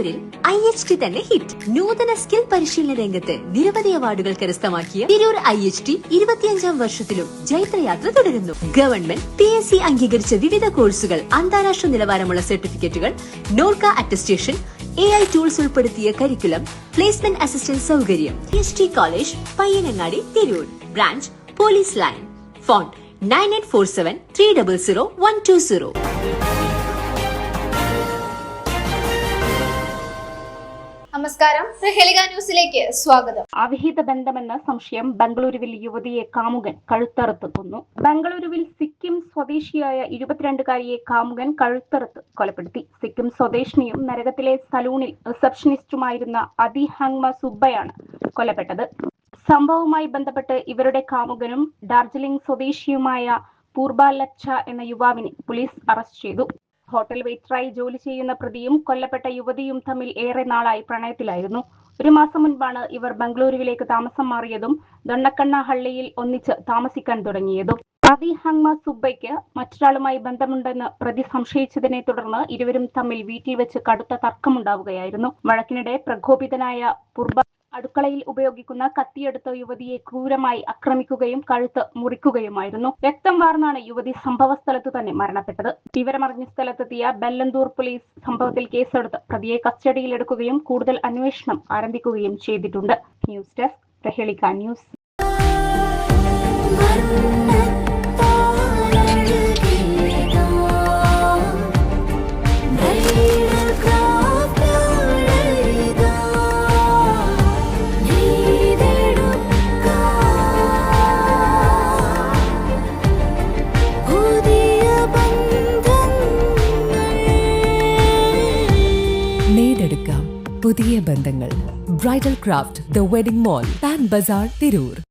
തിരൂരിൽ IHT തന്നെ hit. നൂതന സ്കിൽ പരിശീലന രംഗത്ത് നിരവധി അവാർഡുകൾ കരസ്ഥമാക്കിയ തിരൂർ IHT 25ാം വർഷത്തിലും ജൈത്രയാത്ര തുടരുന്നു. ഗവൺമെന്റ് PSC അംഗീകരിച്ച വിവിധ കോഴ്സുകൾ, അന്താരാഷ്ട്ര നിലവാരമുള്ള സർട്ടിഫിക്കറ്റുകൾ, നോർക്ക അറ്റസ്റ്റേഷൻ, AI ടൂൾസ് ഉൾപ്പെടുത്തിയ കരിക്കുലം, പ്ലേസ്മെന്റ് അസിസ്റ്റന്റ് സൗകര്യം. IHT college, Payyanangadi, Tirur. Branch police line. Phone 9847 300 120. നമസ്കാരം, പ്രഹേളിക ന്യൂസിലേക്ക് സ്വാഗതം. അവിഹിത ബന്ധമെന്ന സംശയം ബംഗളൂരുവിൽ യുവതിയെ കാമുകൻ കഴുത്തറുത്ത് കൊന്നു. ബംഗളൂരുവിൽ സിക്കിം സ്വദേശിയായ 22-കാരിയെ കാമുകൻ കഴുത്തറുത്ത് കൊലപ്പെടുത്തി. സിക്കിം സ്വദേശിനിയും നരകത്തിലെ സലൂണിൽ റിസപ്ഷനിസ്റ്റുമായിരുന്ന അതി ഹങ്മ സുബ്ബയാണ് കൊല്ലപ്പെട്ടത്. സംഭവവുമായി ബന്ധപ്പെട്ട് ഇവരുടെ കാമുകനും ഡാർജിലിംഗ് സ്വദേശിയുമായ പൂർബാലച്ച എന്ന യുവാവിനെ പോലീസ് അറസ്റ്റ് ചെയ്തു. ഹോട്ടൽ വെയിറ്ററായി ജോലി ചെയ്യുന്ന പ്രതിയും കൊല്ലപ്പെട്ട യുവതിയും തമ്മിൽ ഏറെ നാളായി പ്രണയത്തിലായിരുന്നു. 1 മാസം മുൻപാണ് ഇവർ ബംഗളൂരുവിലേക്ക് താമസം മാറിയതും ദൊണ്ണക്കണ്ണ ഹള്ളിയിൽ ഒന്നിച്ച് താമസിക്കാൻ തുടങ്ങിയതും. അതി ഹങ്മ സുബ്ബയ്ക്ക് മറ്റൊരാളുമായി ബന്ധമുണ്ടെന്ന് പ്രതി സംശയിച്ചതിനെ തുടർന്ന് ഇരുവരും തമ്മിൽ വീട്ടിൽ വെച്ച് കടുത്ത തർക്കമുണ്ടാവുകയായിരുന്നു. വഴക്കിനിടെ പ്രകോപിതനായ പൂർബ അടുക്കളയിൽ ഉപയോഗിക്കുന്ന കത്തിയെടുത്ത് യുവതിയെ ക്രൂരമായി ആക്രമിക്കുകയും കഴുത്ത് മുറിക്കുകയുമായിരുന്നു. രക്തം വാർന്നാണ് യുവതി സംഭവ സ്ഥലത്ത് തന്നെ മരണപ്പെട്ടത്. വിവരമറിഞ്ഞ സ്ഥലത്തെത്തിയ ബെല്ലന്തൂർ പോലീസ് സംഭവത്തിൽ കേസെടുത്ത് പ്രതിയെ കസ്റ്റഡിയിലെടുക്കുകയും കൂടുതൽ അന്വേഷണം ആരംഭിക്കുകയും ചെയ്തിട്ടുണ്ട്. News desk, Prahelika news. നേടെടുക്കാം പുതിയ ബന്ധങ്ങൾ. Bridal craft, the wedding mall, Pan Bazar, Tirur.